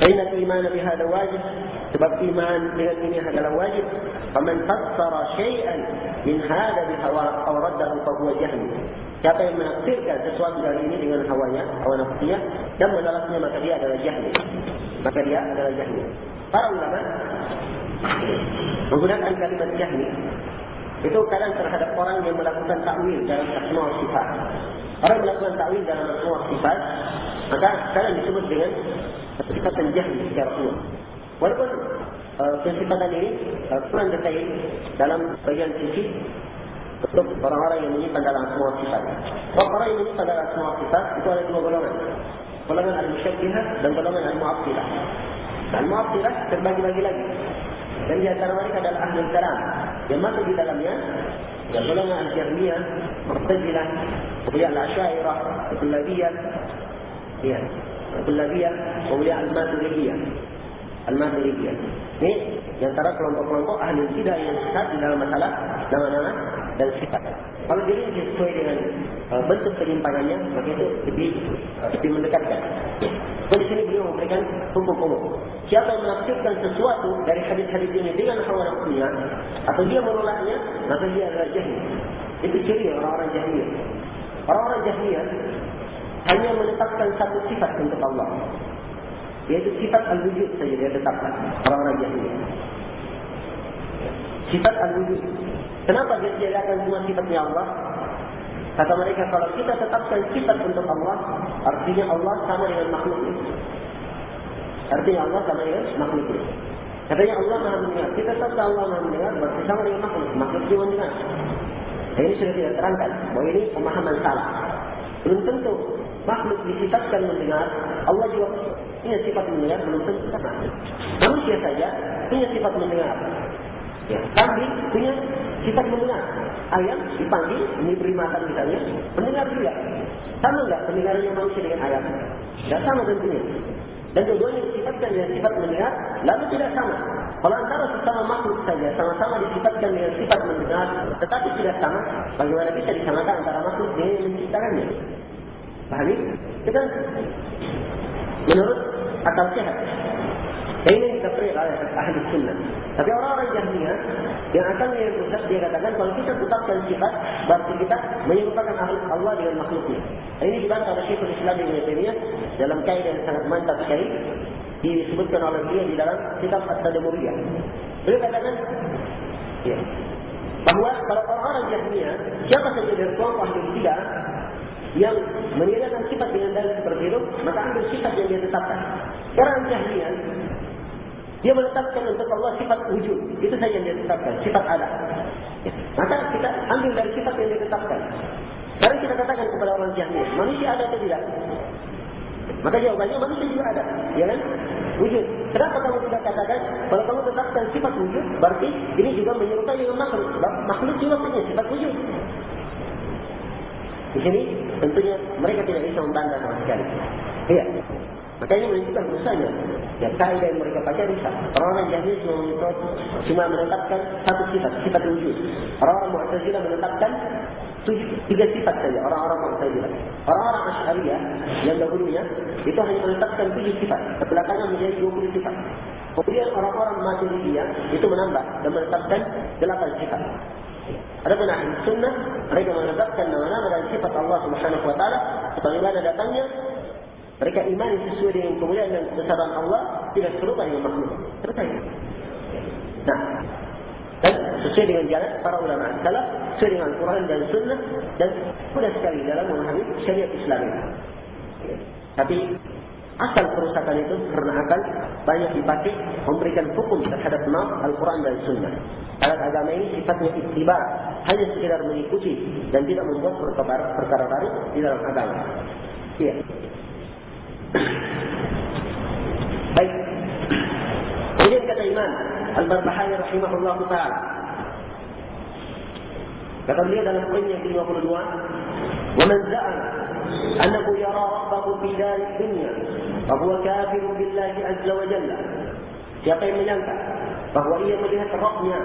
Inna al-iman bihadha wajib, sebab iman dengan ini adalah wajib. Faman fassara syai'an min hadha bihawa aw raddahu fa huwa jahl. Siapa yang menafsirkan sesuatu dari ini dengan hawanya, hawa nafsunya, dan menolaknya, maka dia adalah jahil. Para ulama menggunakan kalimat jahil itu kadang terhadap orang yang melakukan takwil dalam asma wa sifat. Orang yang melakukan takwil dalam asma wa sifat, maka kadang disebut dengan sifatan jahil secara umum. Walaupun sifatan ini kurang detail dalam bagian sisi untuk orang-orang yang menyimpan dalam asma wa sifat. Orang yang menyimpan dalam asma wa sifat itu ada dua golongan. Golongan al-musyabbihah dan golongan al-mu'attilah. Al-mu'attilah terbagi-bagi lagi. Dan di antara mereka adalah ahlul kalam yang masuk di dalamnya yang golongan al-jahmiyah, mu'tazilah, kemudian al-asy'ariyah, al-kullabiyah, al-kullabiyah, kemudian al-maturidiyah. Al-maturidiyah. Ini di antara kelompok-kelompok ahli bidah yang sesat di dalam masalah nama-nama dan sifat. Kalau diri sesuai dengan bentuk penyimpangannya, maka itu lebih mendekatkan. Di sini beliau memberikan hukum umum. Siapa yang menafsirkan sesuatu dari hadis-hadis ini dengan hawa nafsunya, atau dia menolaknya, maka dia adalah jahil. Itu ciri orang-orang jahiliyah. Orang-orang jahiliyah hanya menetapkan satu sifat untuk Allah, yaitu sifat al-wujud saja dia tetapkan. Orang-orang jahiliyah sifat al-wujud. Kenapa dia tiadakan semua sifatnya Allah? Kata mereka, kalau kita tetapkan sifat untuk Allah, artinya Allah sama dengan makhluknya. Katanya Allah maha mendengar. Kita tetapkan Allah maha mendengar, berarti sama dengan makhluk. Makhluk juga mendengar. Ini sudah tidak terangkan bahwa ini pemahaman salah. Belum tentu makhluk disifatkan mendengar, Allah juga punya sifat mendengar, belum tentu sama. Manusia saja punya sifat mendengar. Kambing punya sifat mendengar. Ayam dipanggil, ini primatan misalnya, mendengar juga. Sama enggak pendengarannya manusia dengan ayam? Tidak sama tentunya. Dan keduanya disifatkan dengan sifat mendengar, lalu tidak sama. Kalau antara sesama makhluk saja sama-sama disifatkan dengan sifat mendengar, tetapi tidak sama, bagaimana bisa disamakan antara makhluk dengan yang menciptakannya? Pahami? Itu kan menurut akal sehat. Dan ini dikafir oleh ahli sunnah. Tapi orang-orang Jahmiyah yang akan yang rusak, dia katakan kalau kita tetapkan sifat, berarti kita menyerupakan Allah dengan makhluknya. Dan ini dibantah oleh Syekhul Islam Ibnu Taimiyah dalam kaidah yang sangat mantap sekali, disebutkan oleh dia di dalam kitab At-Tadmuriyah. Beliau katakan, bahawa kalau orang-orang Jahmiyah, siapa saja dari kelompok ahli bidah yang meniadakan sifat dengan dalil seperti itu, maka ambil sifat yang dia tetapkan. Orang Jahmiyah dia menetapkan untuk Allah sifat wujud. Itu saja yang dia tetapkan, sifat ada. Maka kita ambil dari sifat yang dia tetapkan. Sekarang kita katakan kepada orang Jahmiyah, manusia ada atau tidak? Maka jawabannya manusia juga ada, ya kan? Wujud. Kenapa kamu tidak katakan kalau kamu tetapkan sifat wujud, berarti ini juga menyerupai dengan makhluk. Makhluk juga punya sifat wujud. Di sini tentunya mereka tidak bisa membantah sama sekali. Iya. Makanya menunjukkan dosanya. Ya, kaidah yang mereka pakai rusak. Orang-orang Jahmiyah cuma menetapkan satu sifat, sifat wujud. Orang-orang Mu'tazilah menetapkan 3 sifat saja. Orang-orang Mu'tazilah. Orang-orang Asy'ariyah yang dahulunya itu hanya menetapkan 7 sifat. Kebelakangan menjadi 20 sifat. Kemudian orang-orang Maturidiyah itu menambah dan menetapkan 8 sifat. Adapun ahli sunnah, mereka menetapkan nama-nama dan sifat Allah Subhanahu wa taala sebagaimana datangnya. Mereka imani sesuai dengan kemuliaan dan kebesaran Allah, tidak serupa dengan makhluk. Selesai. Nah, dan sesuai dengan jalan para ulama salaf, sesuai dengan Al-Quran dan Sunnah, dan mudah sekali dalam memahami syariat Islam ini. Tapi asal kerusakan itu karena akan banyak dipakai memberikan hukum terhadap Al-Quran dan Sunnah. Alat agama ini sifatnya ittiba, hanya sekedar mengikuti dan tidak membuat perkara baru di dalam agama. Iya. Baik. Kemudian kata Imam Al-Barbahari rahimahullah ta'ala, kata beliau dalam poin yang ke-52, "Wa man za'ama annahu yara rabbahu fi dari dunya, fa huwa kafirun billahi azza wa jalla." Siapa yang menyangka bahawa ia melihat Rabbnya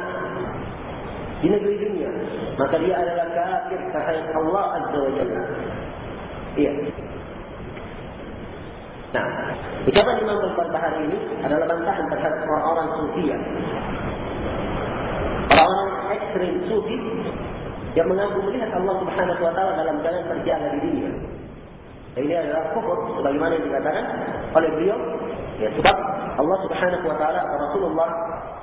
di negeri dunia, maka dia adalah kafir terhadap Allah azza wa jalla. Iya. Nah, ucapan Imam Al-Barbahari ini adalah bantahan terhadap orang-orang Sufiyah, orang-orang ekstrim Sufi yang mengaku melihat Allah Subhanahu Wa Taala dalam jalan terjaga di dunia. Ini adalah kufur, sebagaimana yang dikatakan oleh beliau. Ya, sebab Allah Subhanahu Wa Taala atau Rasulullah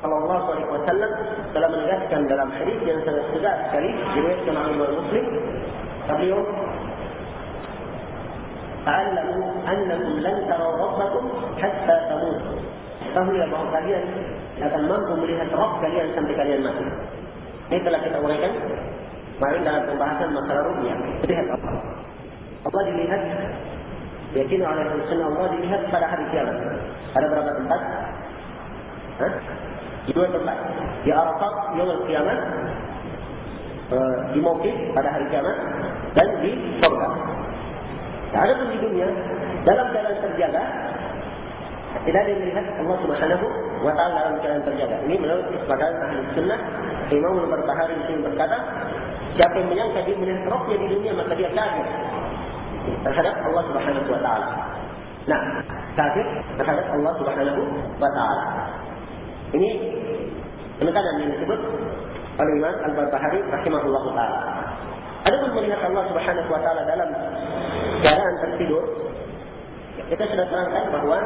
Sallallahu Alaihi Wasallam telah menegaskan dalam hadis yang sangat tegas sekali diriwayatkan oleh Imam Muslim. Beliau, "Ta'lamu annakum lan taraw rabbakum hatta tamutu." Ketahuilah bahawa kalian akan mampu melihat Rabb kalian sampai kalian mati. Ini telah kita uraikan kemarin dalam pembahasan masalah ru'yah. Melihat Allah. Allah dilihat, yakin oleh Rasulullah, Allah dilihat pada hari kiamat. Ada berapa tempat? Di 2 tempat. Di Arafat yaumul kiamat, di Mauqif pada hari kiamat, dan di surga. Ada pun di dunia dalam keadaan terjaga, tidak ada yang melihat Allah Subhanahu Wa Taala dalam keadaan terjaga. Ini menurut kesepakatan ahli sunnah. Imam Al-Barbahari disini berkata, siapa yang menyangka dia melihat Rabbnya di dunia, maka dia kafir terhadap Allah Subhanahu Wa Taala. Nah, kafir terhadap Allah Subhanahu Wa Taala. Ini penekanan yang disebut oleh Imam Al-Barbahari rahimahullah taala. Adapun melihat Allah Subhanahu Wa Taala dalam keadaan tertidur, kita sudah terangkan bahawa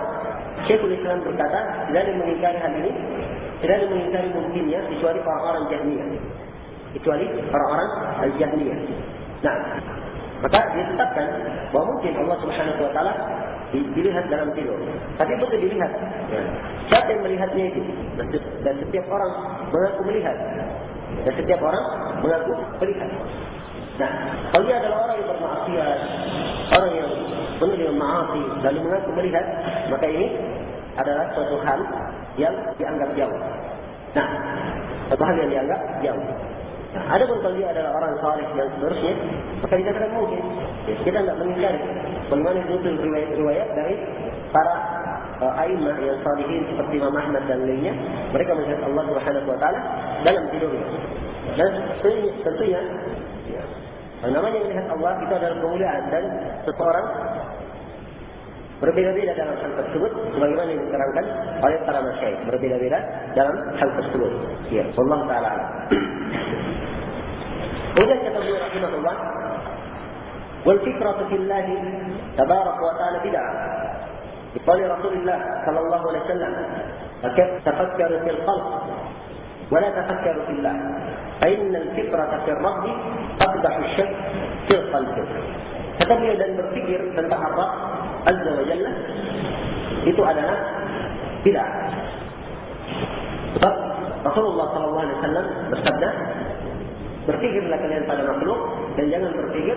Syekhul Islam berkata, tidak ada yang mengingkari hal ini, tidak ada yang mengingkari mungkinnya kecuali orang-orang Jahmiyah, kecuali orang-orang Al-Jahmiyah. Nah, maka dia tetapkan bahawa mungkin Allah Subhanahu Wa Taala dilihat dalam tidur. Tapi betul dilihat. Ya. Siapa yang melihatnya itu? Dan setiap orang mengaku melihat. Dan setiap orang mengaku melihat. Nah, kalau dia adalah orang yang bermaksiat, orang yang penuh dengan maasi, lalu mengaku melihat, maka ini adalah suatu hal yang dianggap jauh. Nah, suatu hal yang dianggap jauh. Nah, ada pun kalau dia adalah orang saleh dan seterusnya, maka dikatakan mungkin. Ya, kita tidak mengingkari bagaimana itu riwayat dari para a'immah yang salihin seperti Imam Ahmad dan lainnya. Mereka melihat Allah Subhanahu Wa Taala dalam tidurnya. Dan tentunya, ya, namanya melihat Allah itu adalah kemuliaan, dan seseorang berbeda-beda dalam hal tersebut, sebagaimana yang diterangkan oleh para masyayikh, berbeda-beda dalam hal tersebut. Ya, Allah Taala. Kemudian kata beliau rahimahullah, wal fikratu fillahi tabaraka wa ta'ala bid'ah. Qala Rasulullah sallallahu alaihi wasallam, tafakkaru fil khalq wa la tafakkaru fillah. Fa innal fikrata fil rabb taqdahu asy-shakk fil qalb. Kata beliau, dan berfikir tentang Allah Azza wa Jalla itu adalah bid'ah. Sebab Rasulullah sallallahu alaihi wasallam bersabda, berfikirlah kalian pada makhluk dan jangan berfikir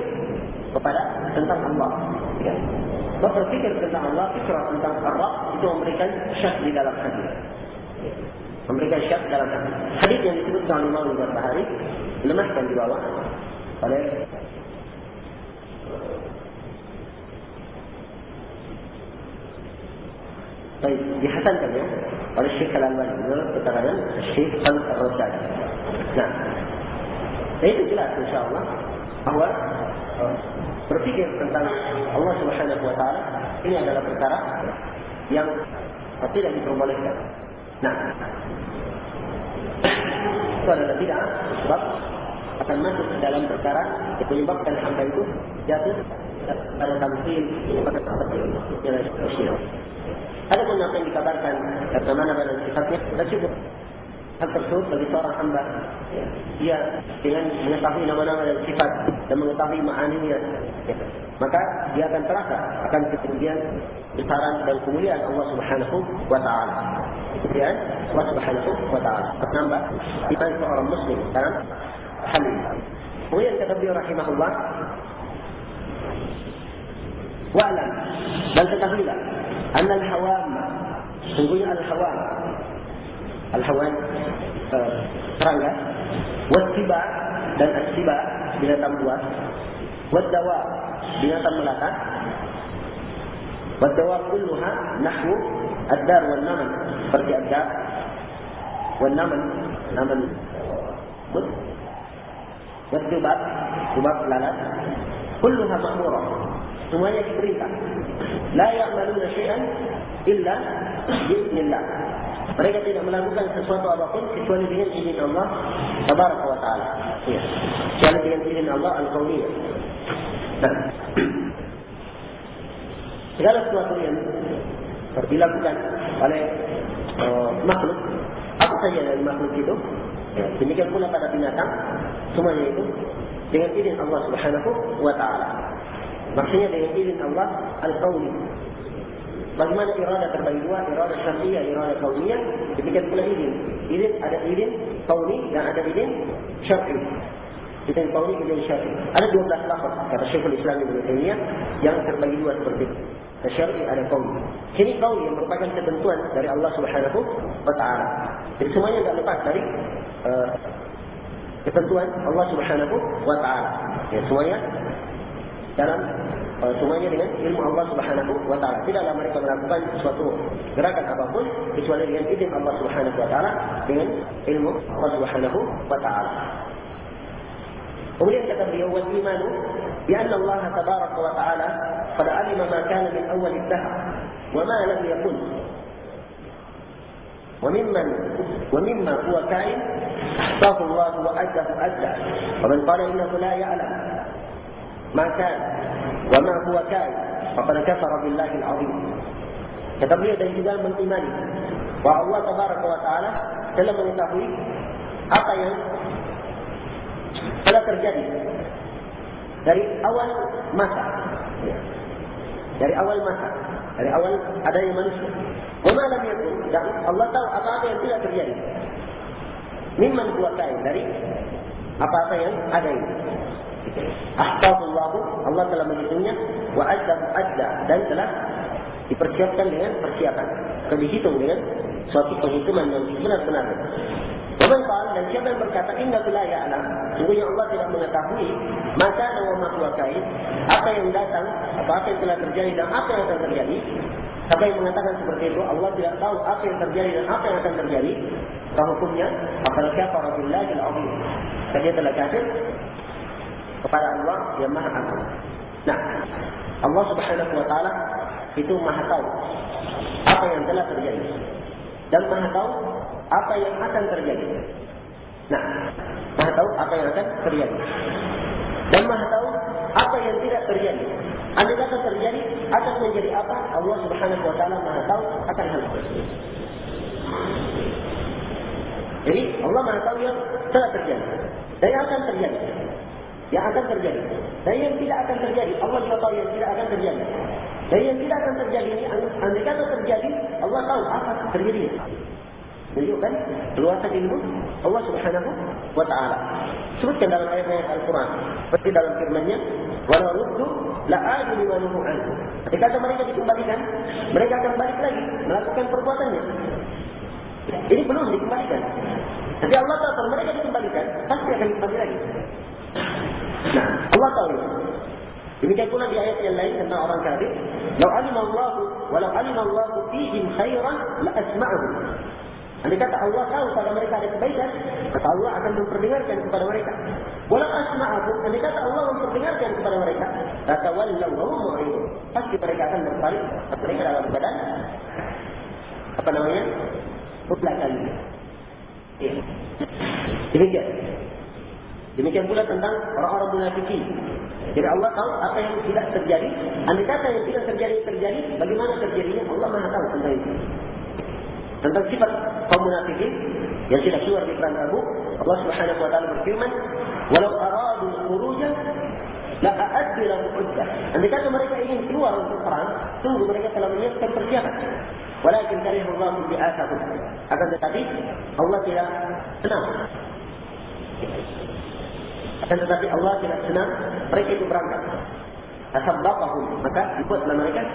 kepada tentang Allah. Ya. Berfikir tentang Allah, fikrah tentang Allah itu memberikan syak di dalam hati. Memberikan syak dalam hati. Hadis yang disebutkan oleh Imam Al-Barbahari dilemahkan di bawah oleh dihasankan ya oleh Syekh Al-Albani menurut keterangan Syekh Al-Rasyad. Nah, itu jelas insyaAllah bahawa berfikir tentang Allah Subhanahu Wa Taala ini adalah perkara yang tidak diperbolehkan. Nah, itu adalah tidak, sebab akan masuk dalam perkara yang menyebabkan hamba itu jatuh pada tamsil, pada tamsil yang syirik. Ada pun apa yang dikabarkan tentang mana-mana sifatnya, sudah cukup. Hal tersebut bagi seorang hamba, dia dengan mengetahui nama-nama dan sifat dan mengetahui ma'aninya, maka dia akan terasa akan ketinggian, besaran dan kemuliaan Allah Subhanahu Wa Taala. Kemuliaan Allah Subhanahu Wa Taala menambah iman seorang muslim dalam hal ini. Kemudian kata beliau rahimahullah, wa'lam, dan ketahuilah, anna al-hawam, sungguhnya al-hawam, al-hawan serangga, wasiba dan asiba binatang buas, wadawa binatang melata, wadawa kulluha nahwu ad-dar wal naman, seperti ad-dar wal naman, naman but, wadubab, dubab lalat, kulluha ma'murah, semuanya diperintah. La ya'maluna syai'an illa bi'iznillah. Mereka tidak melakukan sesuatu apapun kecuali dengan izin Allah Tabaraka wa Ta'ala. Ya. Kecuali dengan izin Allah Al-Qauliyah. Nah, segala sesuatu yang dilakukan oleh makhluk, apa saja dari makhluk itu, ya, demikian pula pada binatang, semuanya itu dengan izin Allah Subhanahu wa Ta'ala. Maksudnya dengan izin Allah Al-Qauli. Bagaimana iradah terbagi dua, iradah syar'iyah, iradah qauliyah, demikian pula izin. Izin ada izin qauli dan ada izin syar'i. Izin qauli, izin syar'i. Ada 12 lafaz kata Syekhul Islam Ibnu Taimiyah yang terbagi dua seperti itu. Ada syar'i, ada qauli. Sini qauli yang merupakan ketentuan dari Allah Subhanahu wa Ta'ala. Jadi semuanya tidak lepas dari ketentuan Allah Subhanahu wa Ta'ala. Ya, semuanya dengan ilmu Allah Subhanahu wa Ta'ala. Tidaklah mereka melakukan suatu gerakan apapun kecuali dengan izin Allah Subhanahu wa Ta'ala, dengan ilmu Allah Subhanahu wa Ta'ala. Kemudian kata beliau, wal imanu bi anna Allah tabaraka wa ta'ala qad alima ma kana min awwal ad-dahr wa ma lam yakun wa mimma huwa kain ahsahu Allah wa addahu adda wa man qala innahu la ya'lam ma kana wa ma huwa kain faqad kafara billahi al-'azim. Kata beliau, dan juga mengimani bahwa Allah Tabaraka wa Ta'ala telah mengetahui apa yang telah terjadi dari awal masa, dari awal adanya manusia. Wa ma lam yakun, dan Allah tahu apa-apa yang tidak terjadi. Mimman huwa kain, dari apa-apa yang ada ini. Ahfazullahu, Allah telah menghitungnya, wa adda, dan telah dipersiapkan dengan persiapan, atau dihitung dengan suatu penghitungan yang benar-benar. Dan siapa yang berkata inna la ya'lam, sungguhnya Allah tidak mengetahui maka wa ma huwa kain, apa yang datang, apa yang telah terjadi dan apa yang akan terjadi. Siapa yang mengatakan seperti itu, Allah tidak tahu apa yang terjadi dan apa yang akan terjadi, maka hukumnya faqad kafara billahi al-'azim. Dia telah kafir kepada Allah yang Maha Agung. Nah, Allah Subhanahu wa Ta'ala itu Maha tahu apa yang telah terjadi dan Maha tahu apa yang akan terjadi. Nah, Maha tahu apa yang akan terjadi dan Maha tahu apa yang tidak terjadi. Andai kata terjadi, akan menjadi apa? Allah Subhanahu wa Ta'ala Maha tahu akan hal tersebut. Jadi Allah Maha tahu yang telah terjadi dan yang akan terjadi. Yang akan terjadi dan yang tidak akan terjadi, Allah juga tahu yang tidak akan terjadi. Dan yang tidak akan terjadi ini, andai kata terjadi, Allah tahu apa terjadi. Menunjukkan luasan ilmu Allah Subhanahu wa Ta'ala. Sebutkan dalam ayat-ayat Al-Quran, seperti dalam firman-Nya, "Walau ruddu la'adu lima nuhu anhu." Ketika mereka dikembalikan, mereka akan balik lagi melakukan perbuatannya. Ini belum dikembalikan. Jadi Allah tahu kalau mereka dikembalikan, pasti akan kembali lagi. Nah, Allah tahu. Demikian pula di ayat yang lain tentang orang kafir, "Walau alima Allahu fihim khairan la asma'ahum." Andai kata Allah tahu pada mereka ada kebaikan, maka Allah akan memperdengarkan kepada mereka. Walau asma'ahum, andai kata Allah memperdengarkan kepada mereka, tatawallaw wa hum mu'ridun. Pasti mereka akan berbalik, mereka dalam keadaan belakang. Ya. Demikian pula tentang orang-orang munafikin. Jadi Allah tahu apa yang tidak terjadi. Andai kata yang tidak terjadi, bagaimana terjadinya? Allah Maha tahu tentang itu. Tentang sifat kaum munafikin yang tidak keluar di perang Tabuk, Allah Subhanahu wa Ta'ala berfirman, "Walau aradu al-khuruja la a'addu lahu 'uddah." Andai kata mereka ingin keluar untuk perang, tunggu mereka telah menyiapkan persiapan. Walakin karihullahu bi'athahum. Akan tetapi Allah tidak senang. Akan tetapi Allah tidak senang mereka itu berangkat. Asabbaqahum, maka dibuatlah mereka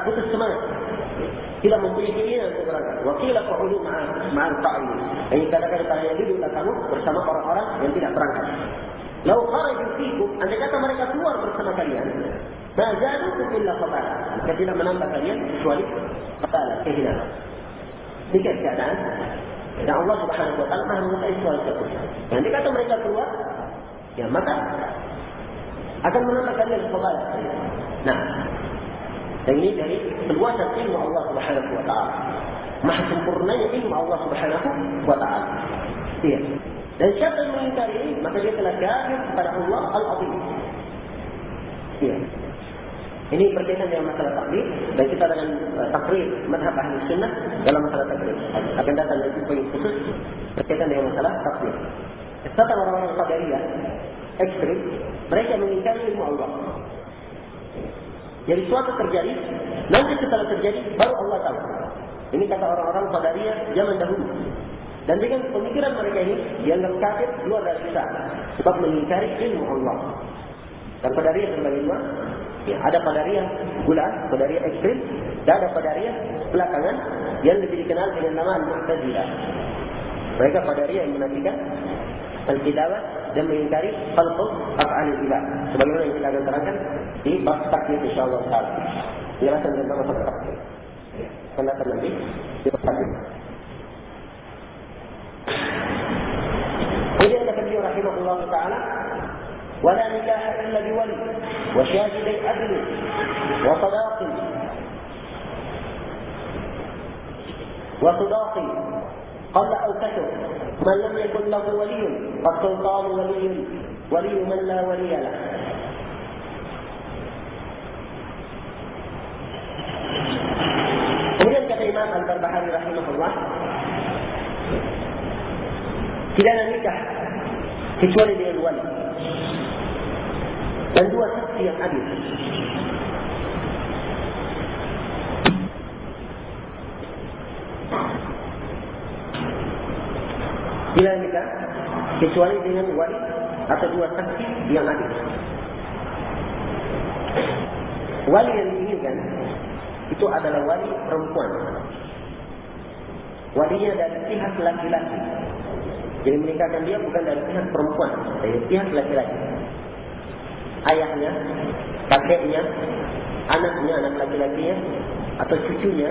putus semangat, tidak mempunyai keinginan untuk berangkat. Wa qila qa'udu ma'al qa'idin. Yang dikatakan kalian duduklah kamu bersama orang-orang yang tidak berangkat. Lau kharaju fikum, andai kata mereka keluar bersama kalian, ma zadukum illa khabala, maka tidak menambah kalian kecuali khabala, kehilangan. Demikian keadaan. Dan Allah Subhanahu wa Ta'ala Maha mengetahui soal tersebut. Andai kata mereka keluar, ya maka akan menambah kalian fadail. Nah, dan ini dari keluasan ilmu Allah Subhanahu wa taala. Maha sempurnanya ilmu Allah Subhanahu wa taala. Iya. Dan siapa yang mengingkari ini, maka dia telah kafir kepada Allah Al-Azim. Iya. Ini berkaitan dengan masalah takdir, dan kita dengan takrir mazhab ahli sunnah dalam masalah takdir. Akan datang dari poin khusus berkaitan dengan masalah takdir. Tentang orang-orang qadariyah ekstrim, mereka mengingkari ilmu Allah. Jadi suatu terjadi, nanti setelah terjadi baru Allah tahu. Ini kata orang-orang qadariyah zaman dahulu. Dan dengan pemikiran mereka ini dianggap kafir luar dari Islam, sebab mengingkari ilmu Allah. Dan qadariyah terbagi dua. Ya, ada qadariyah bulat, qadariyah ekstrim, dan ada qadariyah belakangan yang lebih dikenal dengan nama Al-Mu'tazilah. Mereka qadariyah yang menafikan al-kidawah dan mengingkari khalqu af'alil ibad. Sebagaimana yang kita akan terangkan di bab takdir insyaallah taala. Jelasan tentang masalah takdir. Pendapat nanti di bab takdir. Kemudian kata beliau rahimahullah taala, "Wala nikaha illa biwali wa syahidai adl wa sadaqin wa sadaqin qalla aw kathur man lam yakun lahu waliyyun fas-sultan waliyyu man la waliyya lahu." Kemudian kata Imam Al-Barbahari rahimahullah, tidak ada nikah kecuali dengan wali dan dua saksi yang adil. Tidak ada nikah kecuali dengan wali atau dua saksi yang adil. Wali yang diinginkan itu adalah wali perempuan. Walinya dari pihak laki-laki. Jadi menikahkan dia bukan dari pihak perempuan, dari pihak laki-laki. Ayahnya, kakeknya, anaknya, anak laki-lakinya, atau cucunya,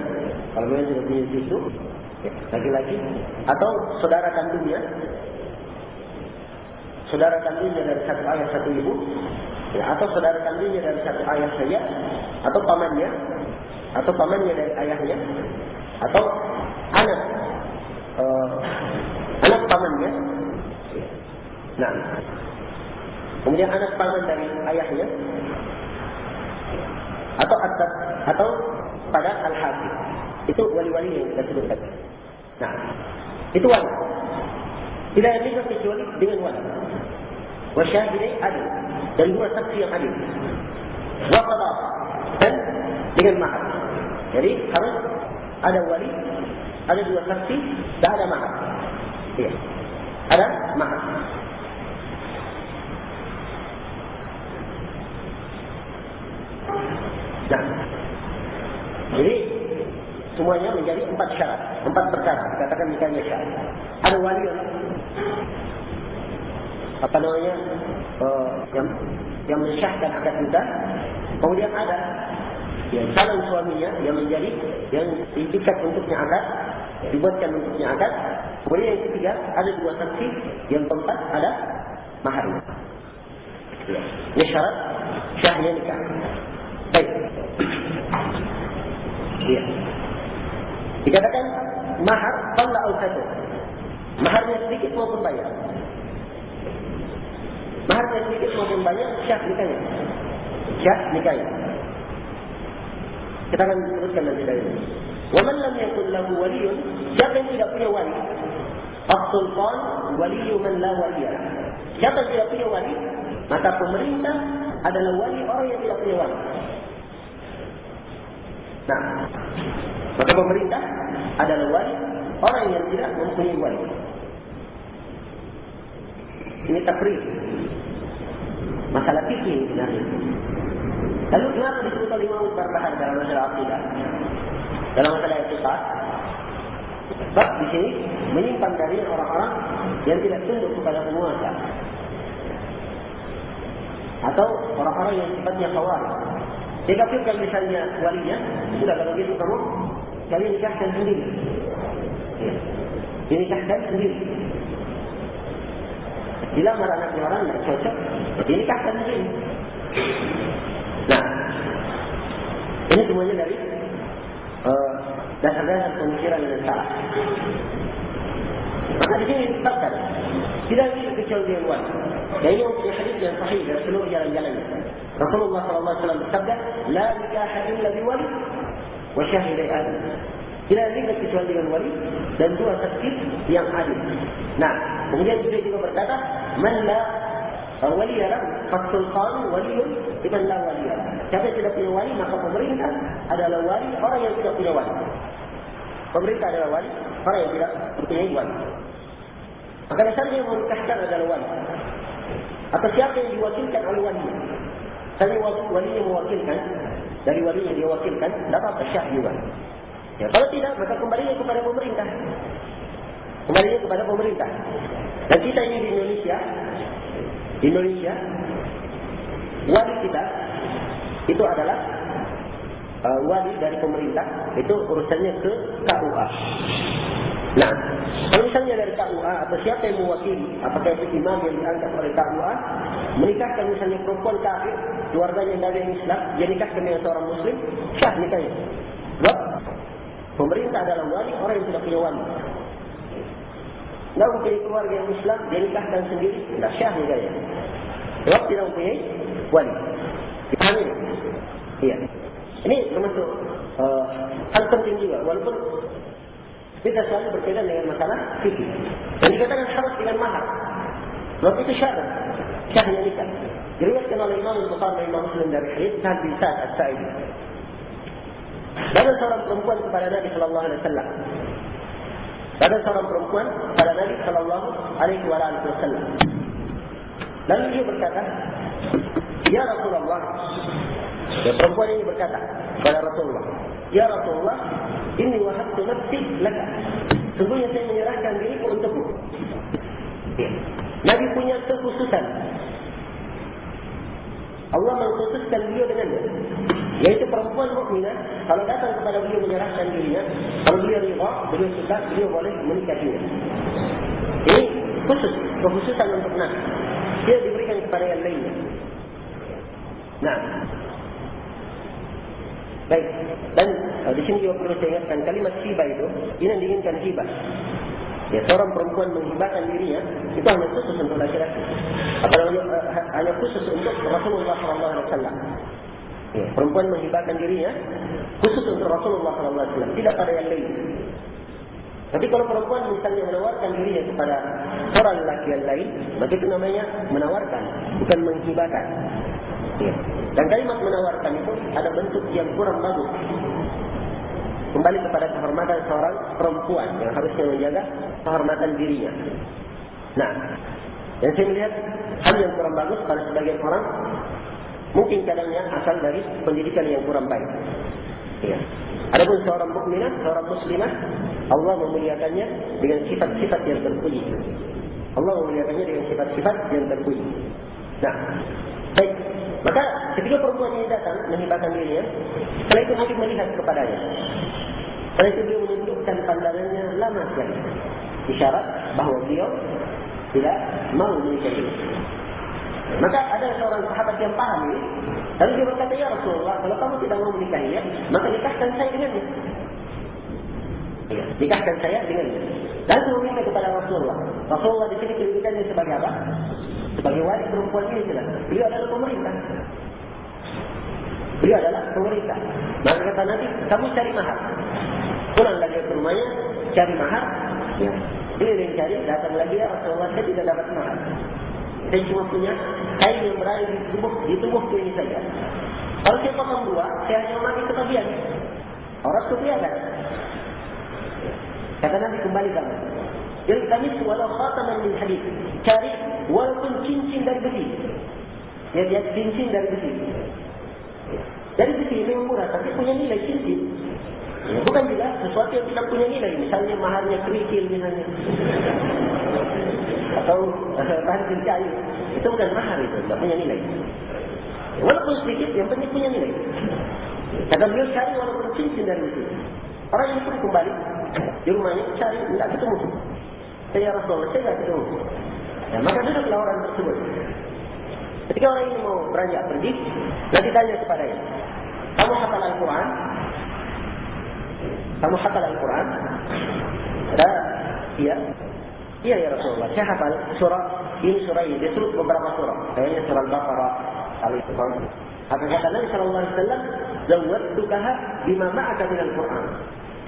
kalau memang sudah punya cucu, laki-laki, atau saudara kandungnya dari satu ayah satu ibu, atau saudara kandungnya dari satu ayah saja, atau pamannya dari ayahnya, atau anak pamannya. Nah, kemudian anak paman dari ayahnya, atau pada al-hafiz. Itu wali-wali yang kita sebutkan. Nah, itu wali. Tidak ada nikah kecuali dengan wali. Wa syahidai adil, dan dua saksi yang adil. Wa qadar, dan dengan mahar. Jadi harus ada wali, ada dua saksi, dan ada mahar. Ya. Ada mahar. Nah, jadi semuanya menjadi 4 syarat, 4 perkara. Dikatakan nikahnya syarat. Ada wali yang mensyahkan akad nikah. Kemudian ada calon suaminya yang menjadi yang diikat untuknya akad, dibuatkan untuknya akad. Kemudian yang ketiga ada dua saksi, yang keempat ada maharnya. Ini syarat syahnya nikah. Baik. Ya. Dikatakan mahar qalla aw kathur. Maharnya sedikit maupun banyak. Maharnya sedikit maupun banyak, syah nikahnya. Syah nikahnya. Kita akan sebutkan nanti dari ini. Wa man lam yakul lahu waliyyun, siapa yang tidak punya wali? As-sultan waliyyu man la waliyya. Siapa yang tidak punya wali, maka pemerintah adalah wali orang yang tidak punya wali. Nah, maka pemerintah adalah wali orang yang tidak mempunyai wali. Ini takrir. Masalah fikih sebenarnya. Lalu kenapa disebut oleh Imam Al-Barbahari dalam masalah akidah? Dalam masalah i'tiqad? Sebab di sini menyimpan dari orang-orang yang tidak tunduk kepada penguasa, atau orang-orang yang sifatnya khawarij. Dia kafirkan misalnya walinya, sudah kalau begitu kamu kalian nikahkan sendiri. Ya. Dinikahkan sendiri. Dilamar anaknya orang tidak cocok, dinikahkan sendiri. Nah, ini semuanya dari dasar-dasar pemikiran yang salah. Maka di sini ditetapkan tidak ada kecuali dia wali. Dan ini mempunyai hadis yang sahih dari seluruh jalan-jalannya. Rasulullah SAW bersabda, "La nikaha illa biwali wa syahidai adil." Tidak ada kecuali dengan wali dan dua saksi yang adil. Nah, kemudian beliau juga berkata, "Man la waliya lahu fasultan waliyun liman la waliya lahu." Siapa yang tidak punya wali, maka pemerintah adalah wali orang yang tidak punya wali. Pemerintah adalah wali orang yang tidak mempunyai wali. Maka dasarnya yang menikahkan adalah wali. Atau siapa yang diwakilkan oleh wali. Misalnya wali yang mewakilkan, dari wali yang dia wakilkan, dapat syah juga. Ya, kalau tidak, maka kembalinya kepada pemerintah. Kembalinya kepada pemerintah. Dan kita ini di Indonesia, wali kita itu adalah wali dari pemerintah, itu urusannya ke KUA. Nah, kalau misalnya dari KUA atau siapa yang mewakili, apakah itu imam yang diangkat oleh KUA, menikahkan misalnya perempuan kafir, keluarganya dari Islam, dia nikahkan dengan seorang Muslim, syah nikahnya. Sebab pemerintah adalah wali orang yang tidak punya wali. Tidak mempunyai keluarga yang Islam, dia nikahkan sendiri, tidak syah nikahnya. Sebab tidak mempunyai wali. Dipahami? Iya. Ini termasuk hal penting juga, walaupun kita selalu berkaitan dengan masalah fikih. Dan dikatakan harus dengan mahar. Sebab itu syarat, syahnya nikah. Diriwayatkan oleh Imam Bukhari dan Imam Muslim dari hadis Sa'd bin Sa'd As-Sa'idi. Ada seorang perempuan kepada Nabi sallallahu alaihi wasallam. Ada seorang perempuan kepada Nabi sallallahu alaihi wasallam. Lalu dia berkata, "Ya Rasulullah." Ya, perempuan ini berkata kepada Rasulullah, "Ya Rasulullah, inni wahabtu nafsi laka." Sungguhnya saya menyerahkan diriku untukmu. Ya. Nabi punya kekhususan. Allah mengkhususkan beliau dengannya. Yaitu perempuan mukminah, kalau datang kepada beliau menyerahkan dirinya, kalau beliau ridha, beliau suka, beliau boleh menikahinya. Ini khusus, kekhususan untuk Nabi. Dia diberikan kepada yang lainnya. Nah, baik. Dan di sini juga perlu saya ingatkan kalimat hibah itu, ini yang diinginkan hibah. Ya, seorang perempuan menghibahkan dirinya itu hanya khusus untuk laki-laki. Apalagi hanya khusus untuk Rasulullah SAW. Ya, perempuan menghibahkan dirinya khusus untuk Rasulullah SAW, tidak pada yang lain. Tapi kalau perempuan misalnya menawarkan dirinya kepada orang lelaki yang lain, maka itu namanya menawarkan, bukan menghibahkan. Ya. Dan kalimat menawarkan itu ada bentuk yang kurang bagus. Kembali kepada kehormatan seorang perempuan yang harusnya menjaga kehormatan dirinya. Nah, yang saya melihat hal yang kurang bagus pada sebagian orang, mungkin kadangnya asal dari pendidikan yang kurang baik. Ya. Adapun seorang mukminah, seorang muslimah, Allah memuliakannya dengan sifat-sifat yang terpuji. Allah memuliakannya dengan sifat-sifat yang terpuji. Nah, baik. Maka ketika perempuan ini datang menghibahkan dirinya, setelah itu Nabi melihat kepadanya. Setelah itu beliau menundukkan pandangannya lama sekali. Isyarat bahawa beliau tidak mau menikahi. Maka ada seorang sahabat yang paham ini. Lalu dia berkata, "Ya Rasulullah, kalau kamu tidak mau menikahinya, maka nikahkan saya dengannya." Ya, nikahkan saya dengannya. Lalu meminta kepada Rasulullah. Rasulullah di sini kedudukannya sebagai apa? Sebagai wali perempuan ini jelas. Beliau adalah pemerintah. Beliau adalah pemerintah. Maka kata Nabi, "Kamu cari mahar." Pulang lagi ke rumahnya, cari mahar. Ya. Dia yang cari, datang lagi, "Ya Rasulullah, saya tidak dapat mahar. Saya cuma punya kain yang berada di tubuhku ini saja. Kalau saya potong dua, saya hanya mati kebagian. Orang itu kelihatan." Kata Nabi, "Kembali kamu. Jadi kami walau khataman min hadid." Cari walaupun cincin dari besi. Ya, dia cincin dari besi. Dari besi memang murah, tapi punya nilai cincin. Ya, bukan juga sesuatu yang tidak punya nilai. Misalnya maharnya kerikil misalnya. Atau bahan kayu. Itu bukan mahar itu, tidak punya nilai. Walaupun sedikit, yang penting punya nilai. Kata beliau, cari walaupun cincin dari besi. Orang yang pun kembali di rumahnya, cari, tidak ketemu. Saya Rasulullah, saya tidak ketemu. Ya, maka duduklah orang tersebut. Ketika orang ini mau beranjak pergi, nanti tanya kepadanya, kamu hafal Al-Quran? Kamu hafal Al-Quran? Ada? Iya. Iya ya Rasulullah, saya hafal surah ini. Dia sebut beberapa surah. Kayaknya surah Al-Baqarah, Al-Imran. Kata Nabi sallallahu alaihi wasallam, "Zawwatukaha bima ma'aka min Al-Quran."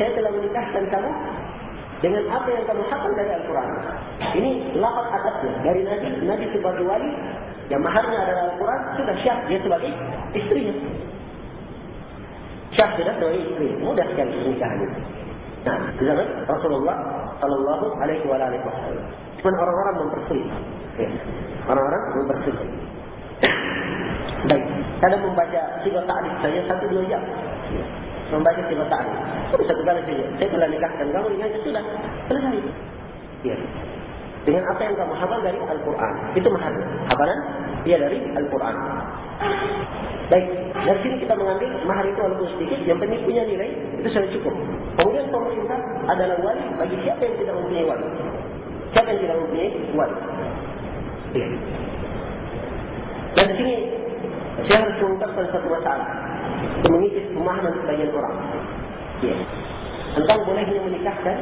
Saya telah menikahkan kamu dengan apa yang kamu hafal dari Al-Quran. Ini lafaz adabnya dari Nabi. Nabi sebagai wali yang maharnya adalah Al-Quran, sudah syah dia sebagai istrinya. Syah sudah sebagai istri. Mudah sekali pernikahan itu. Nah, di zaman Rasulullah sallallahu alaihi wasallam. Cuma orang-orang mempersulit. Ya. Orang-orang mempersulit. Baik, kadang membaca sifat ta'rif saja 1-2 jam. Membaca sifat ta'rif. Itu satu kali saja. Saya telah nikahkan kamu dengan itu sudah selesai. Ya. Dengan apa yang kamu hafal dari Al-Quran. Itu maharnya. Hafalan dia dari Al-Quran. Baik, dari sini kita mengambil mahar itu walaupun sedikit, yang penting punya nilai, itu sudah cukup. Kemudian pemerintah adalah wali bagi siapa yang tidak mempunyai wali. Siapa yang tidak mempunyai wali. Ya. Dan di sini saya harus mengungkapkan satu masalah untuk mengisi pemahaman sebagian orang. Ya. Tentang bolehnya menikahkan.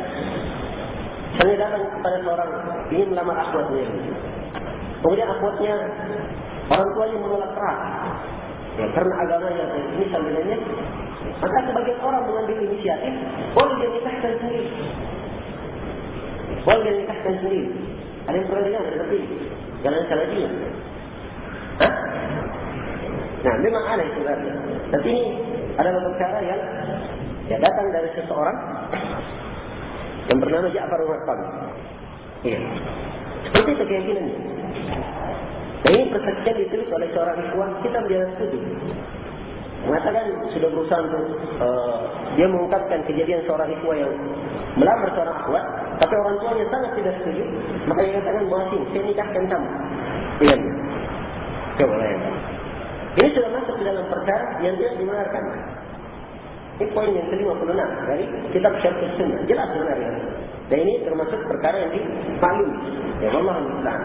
Saya datang kepada seorang ingin melamar akhwatnya. Kemudian akhwatnya orang tuanya menolak keras. Ya, karena agamanya ini sambilannya. Maka sebagian orang mengambil inisiatif, boleh dia nikahkan sendiri. Boleh dia nikahkan sendiri. Ada yang pernah dengar seperti ini? Jalan Salatinya. Hah? Nah, memang ada itu sebenarnya. Tapi ini adalah perkara yang datang dari seseorang yang bernama Ja'far al-Raqqam. Iya. Seperti itu keyakinannya. Dan ini persaksian ditulis oleh seorang ikhwan, kita menjadi setuju. Mengatakan sudah berusaha untuk dia mengungkapkan kejadian seorang ikhwan yang melamar seorang akhwat, tapi orang tuanya sangat tidak setuju. Maka dia katakan, "Mohon saya nikahkan kamu." Iya. Coba bayangkan. Ini sudah masuk di dalam perkara yang tidak dibenarkan. Ini poin yang ke-56 dari kitab Syarh Sunnah. Jelas sebenarnya. Dan ini termasuk perkara yang dimaklumi. Ya Allah Al-Musta'an.